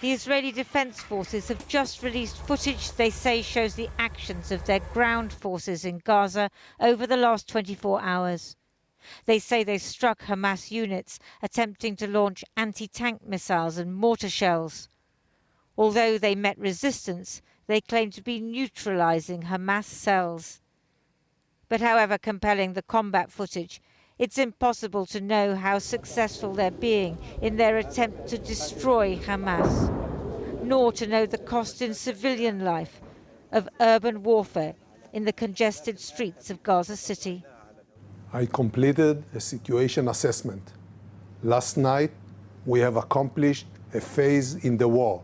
The Israeli Defense Forces have just released footage they say shows the actions of their ground forces in Gaza over the last 24 hours. They say they struck Hamas units attempting to launch anti-tank missiles and mortar shells. Although they met resistance, they claim to be neutralizing Hamas cells. But however compelling the combat footage, it's impossible to know how successful they're being in their attempt to destroy Hamas, nor to know the cost in civilian life of urban warfare in the congested streets of Gaza City. I completed a situation assessment. Last night, we have accomplished a phase in the war.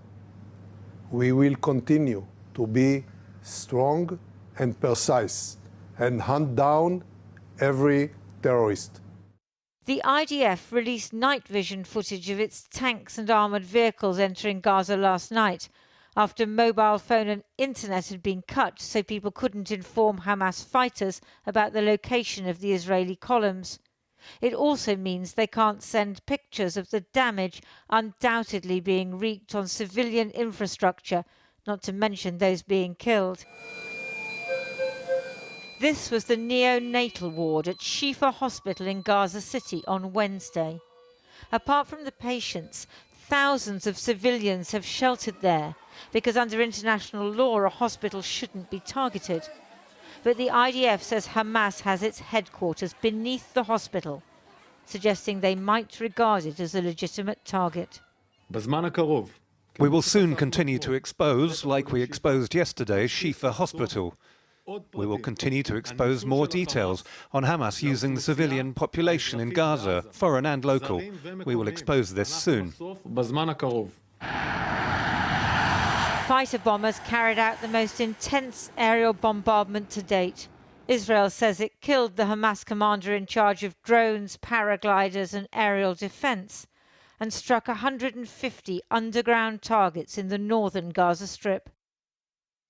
We will continue to be strong and precise and hunt down every terrorist. The IDF released night vision footage of its tanks and armoured vehicles entering Gaza last night, after mobile phone and internet had been cut so people couldn't inform Hamas fighters about the location of the Israeli columns. It also means they can't send pictures of the damage undoubtedly being wreaked on civilian infrastructure, not to mention those being killed. This was the neonatal ward at Shifa Hospital in Gaza City on Wednesday. Apart from the patients, thousands of civilians have sheltered there because under international law a hospital shouldn't be targeted. But the IDF says Hamas has its headquarters beneath the hospital, suggesting they might regard it as a legitimate target. We will soon continue to expose, like we exposed yesterday, Shifa Hospital. We will continue to expose more details on Hamas using the civilian population in Gaza, foreign and local. We will expose this soon. Fighter bombers carried out the most intense aerial bombardment to date. Israel says it killed the Hamas commander in charge of drones, paragliders and aerial defense, and struck 150 underground targets in the northern Gaza Strip.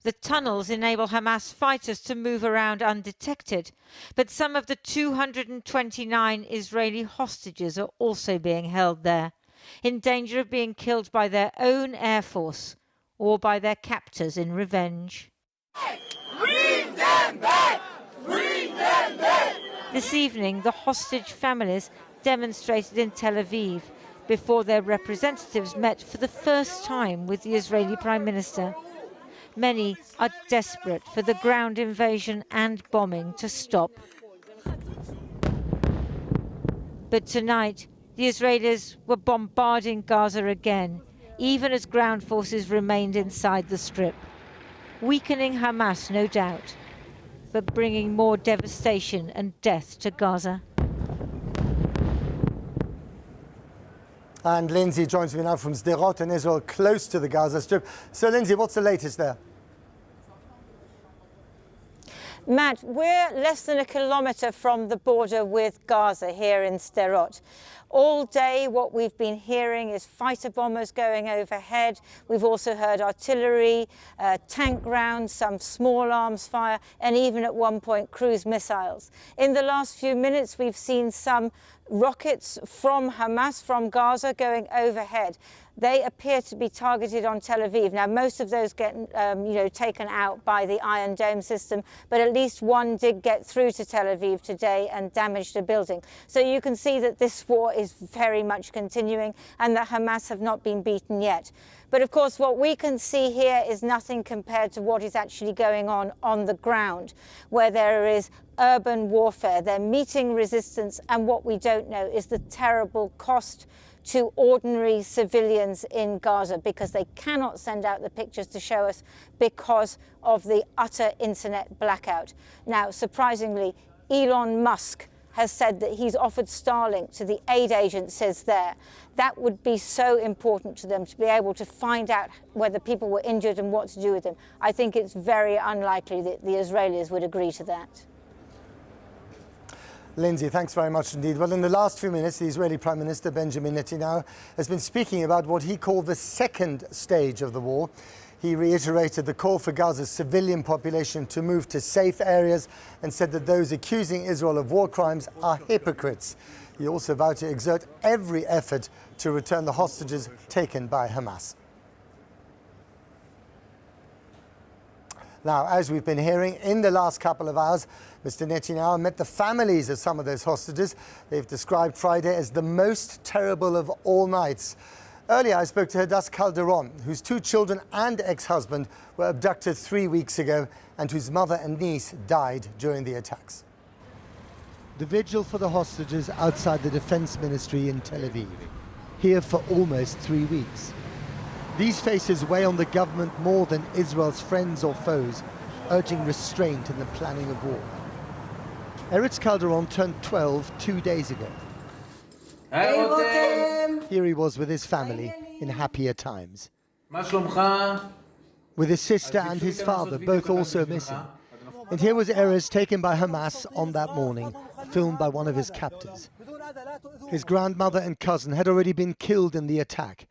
The tunnels enable Hamas fighters to move around undetected, but some of the 229 Israeli hostages are also being held there, in danger of being killed by their own air force or by their captors in revenge. Bring them back! Bring them back! This evening, the hostage families demonstrated in Tel Aviv before their representatives met for the first time with the Israeli Prime Minister. Many are desperate for the ground invasion and bombing to stop. But tonight, the Israelis were bombarding Gaza again, even as ground forces remained inside the strip. Weakening Hamas, no doubt, but bringing more devastation and death to Gaza. And Lindsay joins me now from Sderot in Israel, close to the Gaza Strip. So, Lindsay, what's the latest there? Matt, we're less than a kilometre from the border with Gaza here in Sderot. All day what we've been hearing is fighter bombers going overhead. We've also heard artillery, tank rounds, some small arms fire, and even at one point cruise missiles. In the last few minutes we've seen some rockets from Hamas, from Gaza, going overhead. They appear to be targeted on Tel Aviv. Now, most of those get taken out by the Iron Dome system, but at least one did get through to Tel Aviv today and damaged a building. So you can see that this war is very much continuing and that Hamas have not been beaten yet. But of course, what we can see here is nothing compared to what is actually going on the ground, where there is urban warfare. They're meeting resistance, and what we don't know is the terrible cost to ordinary civilians in Gaza, because they cannot send out the pictures to show us because of the utter internet blackout. Now, surprisingly, Elon Musk has said that he's offered Starlink to the aid agencies there. That would be so important to them, to be able to find out whether people were injured and what to do with them. I think it's very unlikely that the Israelis would agree to that. Lindsay, thanks very much indeed. Well, in the last few minutes, the Israeli Prime Minister Benjamin Netanyahu has been speaking about what he called the second stage of the war. He reiterated the call for Gaza's civilian population to move to safe areas and said that those accusing Israel of war crimes are hypocrites. He also vowed to exert every effort to return the hostages taken by Hamas. Now, as we've been hearing, in the last couple of hours, Mr. Netanyahu met the families of some of those hostages. They've described Friday as the most terrible of all nights. Earlier, I spoke to Hadas Calderon, whose 2 children and ex-husband were abducted 3 weeks ago and whose mother and niece died during the attacks. The vigil for the hostages outside the Defense Ministry in Tel Aviv, here for almost 3 weeks. These faces weigh on the government more than Israel's friends or foes, urging restraint in the planning of war. Eretz Calderon turned 12 2 days ago. Here he was with his family in happier times. With his sister and his father, both also missing. And here was Erez taken by Hamas on that morning, filmed by one of his captors. His grandmother and cousin had already been killed in the attack.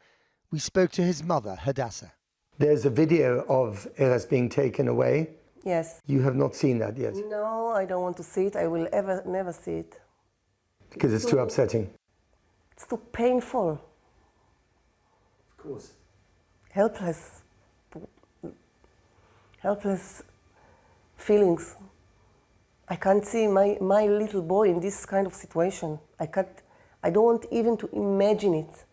We spoke to his mother, Hadassah. There's a video of Erez being taken away. Yes. You have not seen that yet? No, I don't want to see it. I will never see it. Because it's too upsetting. It's too painful. Of course. Helpless feelings. I can't see my little boy in this kind of situation. I don't want even to imagine it.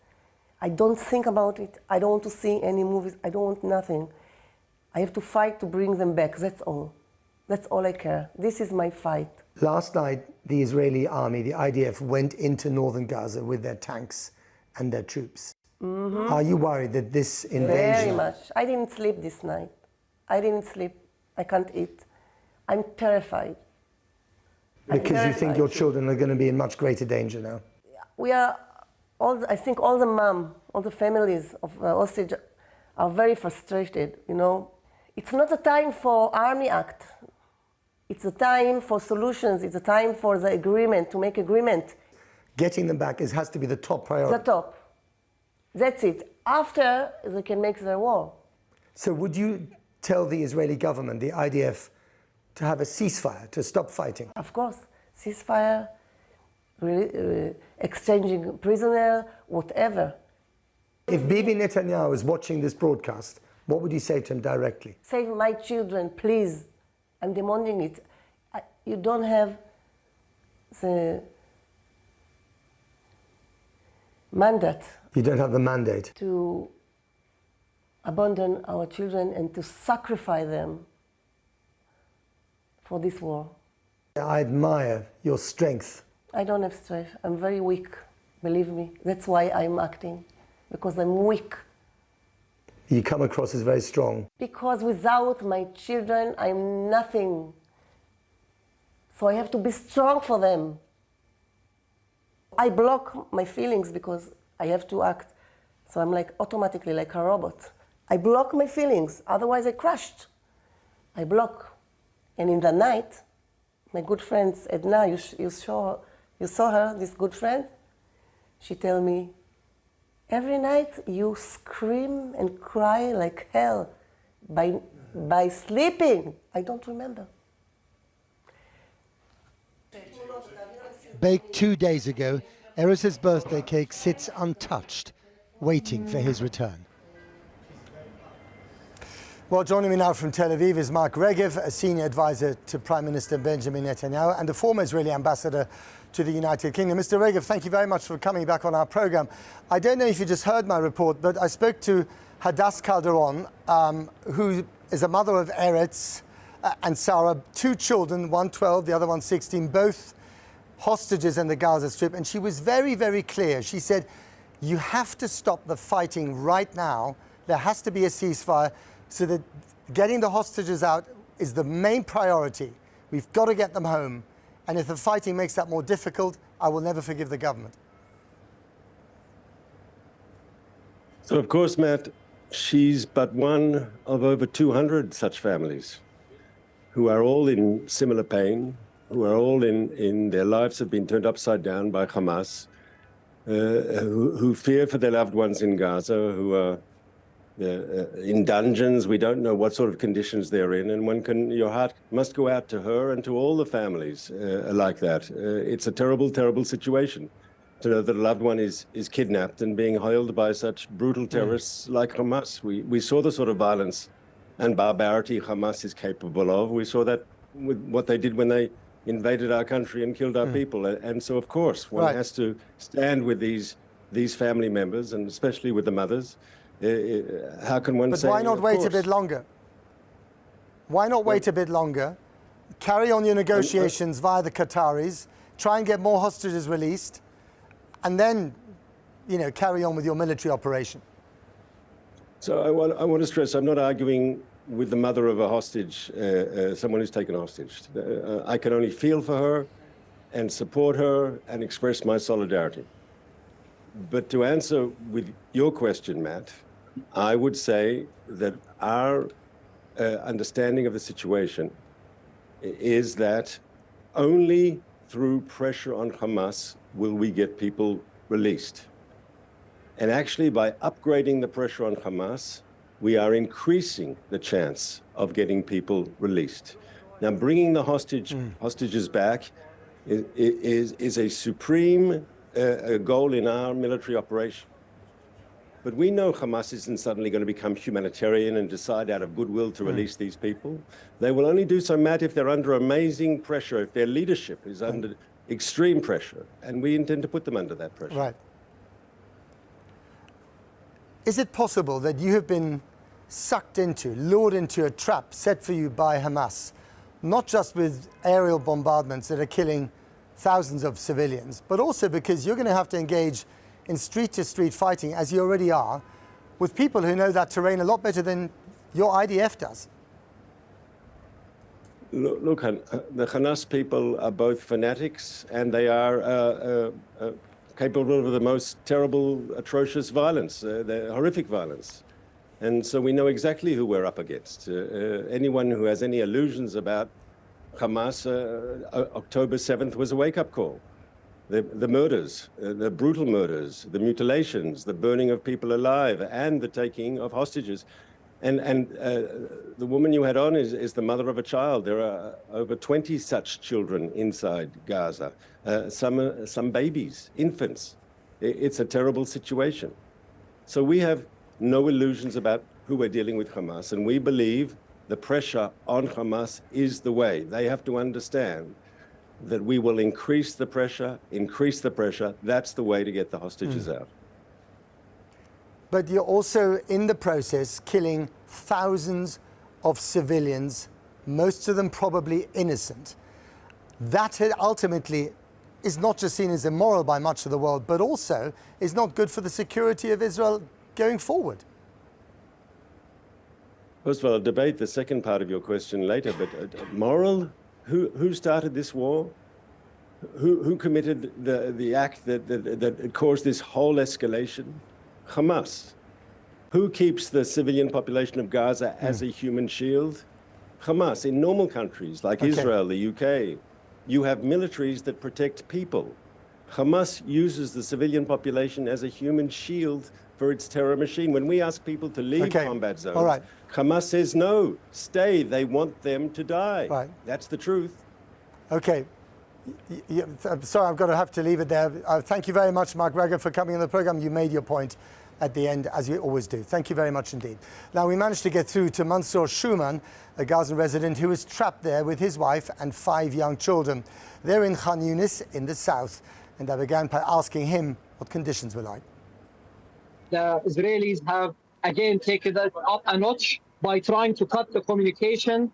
I don't think about it. I don't want to see any movies. I don't want nothing. I have to fight to bring them back. That's all. That's all I care. This is my fight. Last night, the Israeli army, the IDF, went into northern Gaza with their tanks and their troops. Mm-hmm. Are you worried that this invasion... Very much. I didn't sleep this night. I didn't sleep. I can't eat. I'm terrified. Because you think your children are going to be in much greater danger now? We are... I think all the families of hostage are very frustrated, you know. It's not a time for army act. It's a time for solutions. It's a time for the agreement, to make agreement. Getting them back has to be the top priority. The top. That's it. After, they can make their war. So would you tell the Israeli government, the IDF, to have a ceasefire, to stop fighting? Of course. Ceasefire, exchanging prisoner, whatever. If Bibi Netanyahu is watching this broadcast, what would you say to him directly? Save my children, please. I'm demanding it. You don't have the mandate. You don't have the mandate. To abandon our children and to sacrifice them for this war. I admire your strength. I don't have strength. I'm very weak, believe me. That's why I'm acting, because I'm weak. You come across as very strong. Because without my children, I'm nothing. So I have to be strong for them. I block my feelings because I have to act. So I'm like automatically like a robot. I block my feelings, otherwise I crashed. I block. And in the night, my good friend Edna, you saw her, this good friend? She tell me, every night you scream and cry like hell by sleeping. I don't remember. Baked 2 days ago, Erez's birthday cake sits untouched, waiting for his return. Well, joining me now from Tel Aviv is Mark Regev, a senior advisor to Prime Minister Benjamin Netanyahu and a former Israeli ambassador to the United Kingdom. Mr. Regev, thank you very much for coming back on our program. I don't know if you just heard my report, but I spoke to Hadas Calderon, who is a mother of Erez and Sarah, 2 children, one 12, the other one 16, both hostages in the Gaza Strip. And she was very, very clear. She said, you have to stop the fighting right now. There has to be a ceasefire. So that getting the hostages out is the main priority. We've got to get them home. And if the fighting makes that more difficult, I will never forgive the government. So, of course, Matt, she's but one of over 200 such families who are all in similar pain, who are all in their lives have been turned upside down by Hamas, who fear for their loved ones in Gaza, who are in dungeons. We don't know what sort of conditions they're in, and your heart must go out to her and to all the families like that. It's a terrible, terrible situation to know that a loved one is kidnapped and being held by such brutal terrorists like Hamas. We saw the sort of violence and barbarity Hamas is capable of. We saw that with what they did when they invaded our country and killed our people. And so, of course, one has to stand with these family members, and especially with the mothers. How can one say... But why not wait a bit longer? Why not wait a bit longer, carry on your negotiations via the Qataris, try and get more hostages released, and then, you know, carry on with your military operation? So I want to stress, I'm not arguing with the mother of a hostage, someone who's taken hostage. I can only feel for her and support her and express my solidarity. But to answer with your question, Matt, I would say that our understanding of the situation is that only through pressure on Hamas will we get people released. And actually, by upgrading the pressure on Hamas, we are increasing the chance of getting people released. Now, bringing the hostages back is a supreme goal in our military operation. But we know Hamas isn't suddenly going to become humanitarian and decide out of goodwill to release these people. They will only do so, Matt, if they're under amazing pressure, if their leadership is under extreme pressure. And we intend to put them under that pressure. Right. Is it possible that you have been sucked into, lured into a trap set for you by Hamas, not just with aerial bombardments that are killing thousands of civilians, but also because you're going to have to engage in street-to-street fighting, as you already are, with people who know that terrain a lot better than your IDF does? Look, the Hamas people are both fanatics and they are capable of the most terrible, atrocious violence, the horrific violence. And so we know exactly who we're up against. Anyone who has any illusions about Hamas, October 7th was a wake-up call. The murders, the brutal murders, the mutilations, the burning of people alive, and the taking of hostages. And the woman you had on is the mother of a child. There are over 20 such children inside Gaza, some babies, infants. It's a terrible situation. So we have no illusions about who we're dealing with Hamas, and we believe the pressure on Hamas is the way. They have to understand that we will increase the pressure. That's the way to get the hostages out. But you're also, in the process, killing thousands of civilians, most of them probably innocent. That ultimately is not just seen as immoral by much of the world, but also is not good for the security of Israel going forward. First of all, I'll debate the second part of your question later, but moral? Who started this war? Who committed the act that caused this whole escalation? Hamas. Who keeps the civilian population of Gaza as a human shield? Hamas. In normal countries like Israel, the UK, you have militaries that protect people. Hamas uses the civilian population as a human shield for its terror machine. When we ask people to leave combat zones, Hamas says no, stay. They want them to die. That's the truth. Okay. I'm sorry, I've got to have to leave it there. Thank you very much, Mark Regev, for coming on the program. You made your point at the end, as you always do. Thank you very much indeed. Now, we managed to get through to Mansour Schuman, a Gazan resident who was trapped there with his wife and 5 young children. They're in Khan Yunis in the south, and I began by asking him what conditions were like. The Israelis have again taken that up a notch by trying to cut the communication,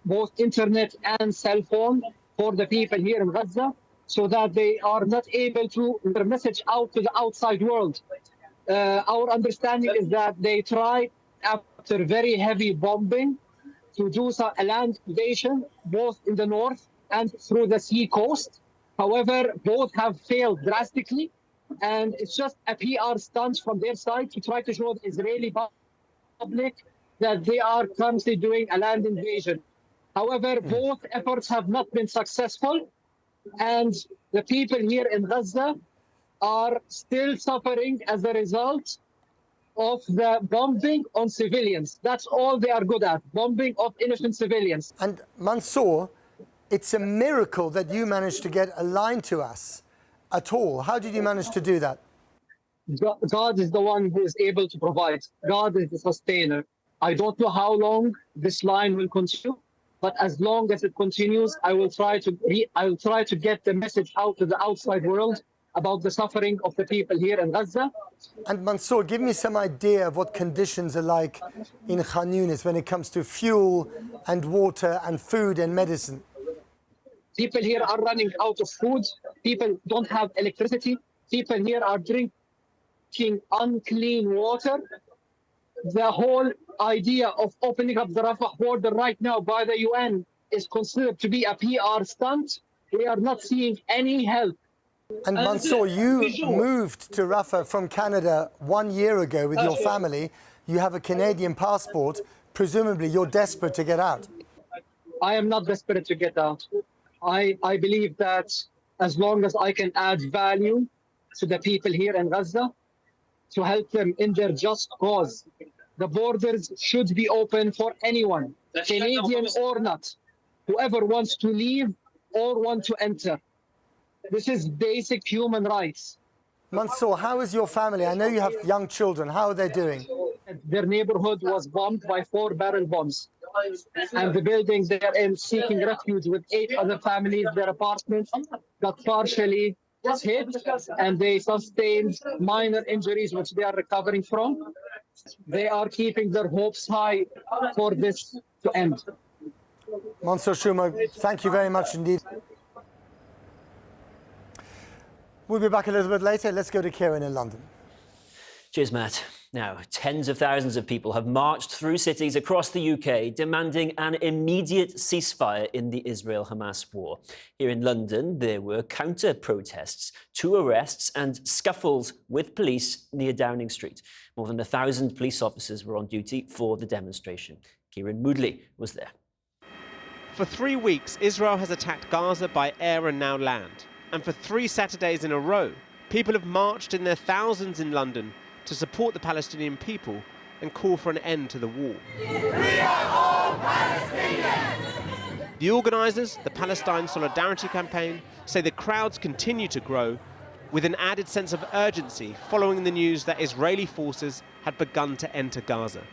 both internet and cell phone, for the people here in Gaza, so that they are not able to get their message out to the outside world. Our understanding is that they tried, after very heavy bombing, to do a land invasion, both in the north and through the sea coast. However, both have failed drastically, and it's just a PR stunt from their side to try to show the Israeli public that they are currently doing a land invasion. However, both efforts have not been successful, and the people here in Gaza are still suffering as a result of the bombing on civilians. That's all they are good at, bombing of innocent civilians. And Mansour, it's a miracle that you managed to get a line to us at all. How did you manage to do that? God is the one who is able to provide. God is the sustainer. I don't know how long this line will continue, but as long as it continues, I will try to get the message out to the outside world about the suffering of the people here in Gaza. And Mansour, give me some idea of what conditions are like in Khan Yunis when it comes to fuel and water and food and medicine. People here are running out of food. People don't have electricity. People here are drinking unclean water. The whole idea of opening up the Rafah border right now by the UN is considered to be a PR stunt. We are not seeing any help. And Mansour, you moved to Rafah from Canada 1 year ago with your family. You have a Canadian passport. Presumably, you're desperate to get out. I am not desperate to get out. I believe that as long as I can add value to the people here in Gaza, to help them in their just cause, the borders should be open for anyone, Canadian or not, whoever wants to leave or want to enter. This is basic human rights. Mansour, how is your family? I know you have young children. How are they doing? Their neighborhood was bombed by 4 barrel bombs. And the building they're in, seeking refuge with 8 other families, their apartments got partially hit and they sustained minor injuries, which they are recovering from. They are keeping their hopes high for this to end. Mansour Schuman, thank you very much indeed. We'll be back a little bit later. Let's go to Kieran in London. Cheers, Matt. Now, tens of thousands of people have marched through cities across the UK demanding an immediate ceasefire in the Israel-Hamas war. Here in London, there were counter-protests, 2 arrests and scuffles with police near Downing Street. More than 1,000 police officers were on duty for the demonstration. Kieran Moodley was there. For 3 weeks, Israel has attacked Gaza by air and now land. And for 3 Saturdays in a row, people have marched in their thousands in London to support the Palestinian people and call for an end to the war. We are all Palestinians! The organisers, the Palestine Solidarity Campaign, say the crowds continue to grow with an added sense of urgency following the news that Israeli forces had begun to enter Gaza.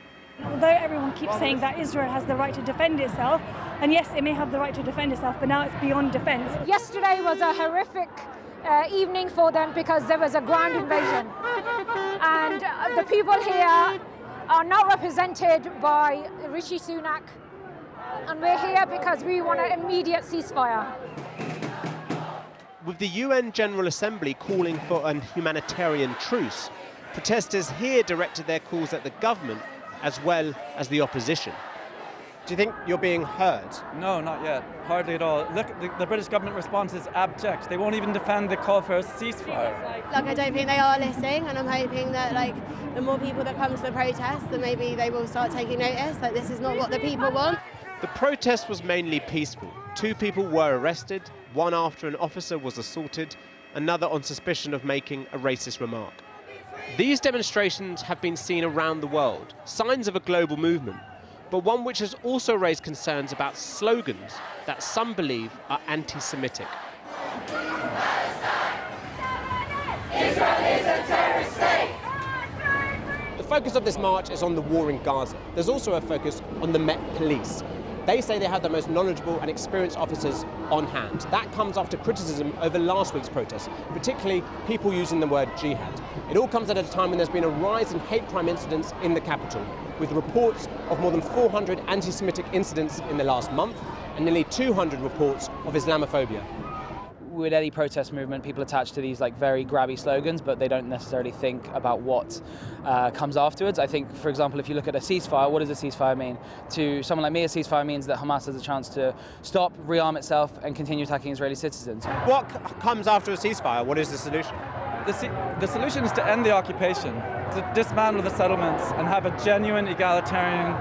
Although everyone keeps saying that Israel has the right to defend itself, and yes, it may have the right to defend itself, but now it's beyond defence. Yesterday was a horrific evening for them because there was a ground invasion. And the people here are not represented by Rishi Sunak. And we're here because we want an immediate ceasefire. With the UN General Assembly calling for a humanitarian truce, protesters here directed their calls at the government as well as the opposition. Do you think you're being heard? No, not yet. Hardly at all. Look, the British government response is abject. They won't even defend the call for a ceasefire. I don't think they are listening, and I'm hoping that the more people that come to the protest, then maybe they will start taking notice that this is not what the people want. The protest was mainly peaceful. 2 people were arrested, one after an officer was assaulted, another on suspicion of making a racist remark. These demonstrations have been seen around the world, signs of a global movement, but one which has also raised concerns about slogans that some believe are anti-Semitic. Israel is a terrorist state! The focus of this march is on the war in Gaza. There's also a focus on the Met Police. They say they have the most knowledgeable and experienced officers on hand. That comes after criticism over last week's protests, particularly people using the word jihad. It all comes at a time when there's been a rise in hate crime incidents in the capital, with reports of more than 400 anti-Semitic incidents in the last month and nearly 200 reports of Islamophobia. With any protest movement, people attach to these very grabby slogans, but they don't necessarily think about what comes afterwards. I think, for example, if you look at a ceasefire, what does a ceasefire mean? To someone like me, a ceasefire means that Hamas has a chance to stop, rearm itself, and continue attacking Israeli citizens. What comes after a ceasefire? What is the solution? The solution is to end the occupation, to dismantle the settlements, and have a genuine egalitarian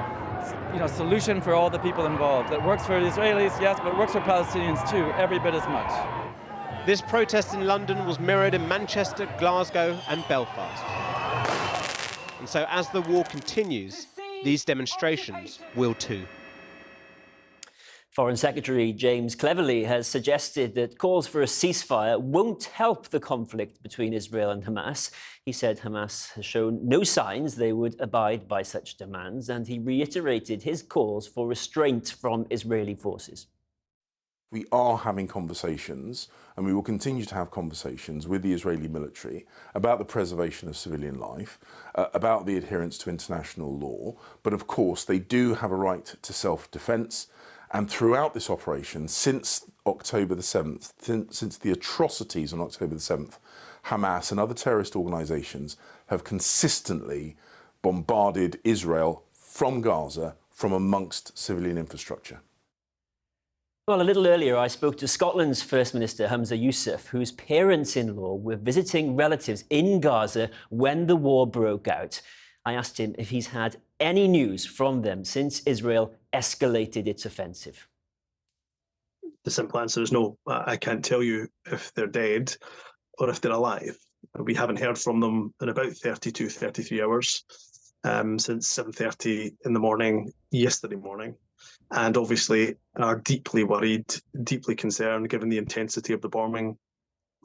solution for all the people involved. That works for the Israelis, yes, but it works for Palestinians too, every bit as much. This protest in London was mirrored in Manchester, Glasgow and Belfast. And so as the war continues, these demonstrations will too. Foreign Secretary James Cleverly has suggested that calls for a ceasefire won't help the conflict between Israel and Hamas. He said Hamas has shown no signs they would abide by such demands, and he reiterated his calls for restraint from Israeli forces. We are having conversations, and we will continue to have conversations with the Israeli military about the preservation of civilian life, about the adherence to international law. But of course, they do have a right to self-defense. And throughout this operation, since October the 7th, since the atrocities on October the 7th, Hamas and other terrorist organisations have consistently bombarded Israel from Gaza, from amongst civilian infrastructure. Well, a little earlier, I spoke to Scotland's First Minister, Humza Yousaf, whose parents-in-law were visiting relatives in Gaza when the war broke out. I asked him if he's had any news from them since Israel escalated its offensive. The simple answer is no. I can't tell you if they're dead or if they're alive. We haven't heard from them in about 32, 33 hours since 7:30 in the morning, yesterday morning. And obviously are deeply worried, deeply concerned, given the intensity of the bombing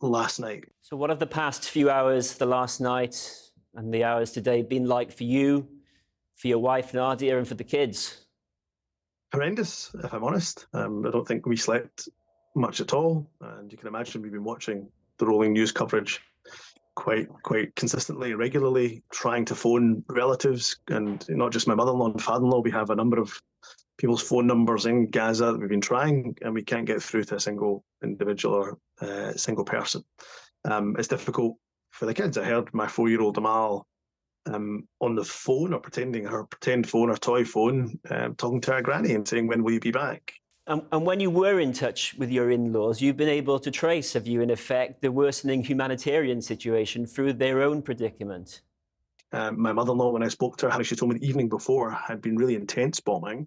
last night. So what have the past few hours, the last night and the hours today, been like for you, for your wife Nadia, and for the kids? Horrendous, if I'm honest. I don't think we slept much at all. And you can imagine we've been watching the rolling news coverage quite consistently, regularly, trying to phone relatives, and not just my mother-in-law and father-in-law. We have a number of people's phone numbers in Gaza that we've been trying, and we can't get through to a single individual or single person. It's difficult for the kids. I heard my 4-year-old Amal on the phone, or pretending her pretend phone or toy phone, talking to her granny and saying, "When will you be back?" And when you were in touch with your in-laws, you've been able to trace, have you, in effect, the worsening humanitarian situation through their own predicament? My mother-in-law, when I spoke to her, she told me the evening before had been really intense bombing,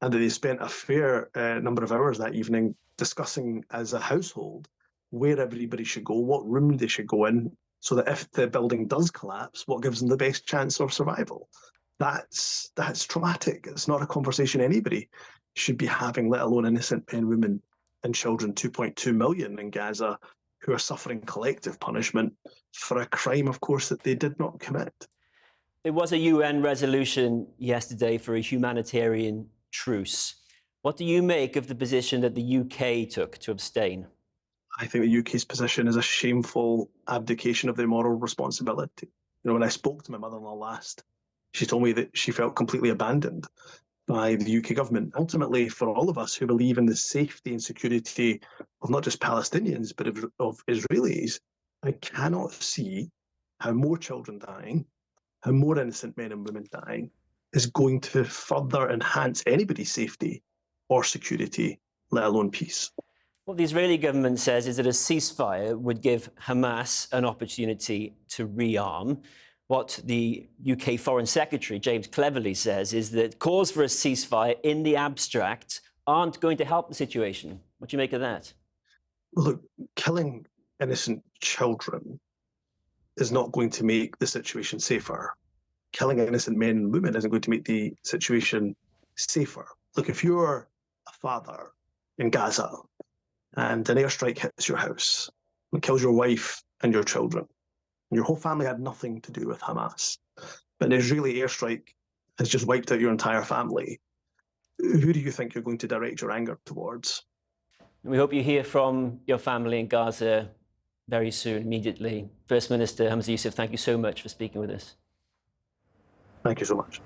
and that they spent a fair number of hours that evening discussing as a household where everybody should go, what room they should go in, so that if the building does collapse, what gives them the best chance of survival. That's traumatic. It's not a conversation anybody should be having, let alone innocent men, women and children, 2.2 million in Gaza, who are suffering collective punishment for a crime, of course, that they did not commit. There was a UN resolution yesterday for a humanitarian truce. What do you make of the position that the UK took to abstain? I think the UK's position is a shameful abdication of their moral responsibility. You know, when I spoke to my mother-in-law last, she told me that she felt completely abandoned by the UK government. Ultimately, for all of us who believe in the safety and security of not just Palestinians, but of Israelis, I cannot see how more children dying, how more innocent men and women dying, is going to further enhance anybody's safety or security, let alone peace. What the Israeli government says is that a ceasefire would give Hamas an opportunity to rearm. What the UK Foreign Secretary, James Cleverly, says is that calls for a ceasefire in the abstract aren't going to help the situation. What do you make of that? Look, killing innocent children is not going to make the situation safer. Killing innocent men and women isn't going to make the situation safer. Look, if you're a father in Gaza and an airstrike hits your house and kills your wife and your children, and your whole family had nothing to do with Hamas, but an Israeli airstrike has just wiped out your entire family, who do you think you're going to direct your anger towards? We hope you hear from your family in Gaza very soon, immediately. First Minister Humza Yousaf, thank you so much for speaking with us. Thank you so much.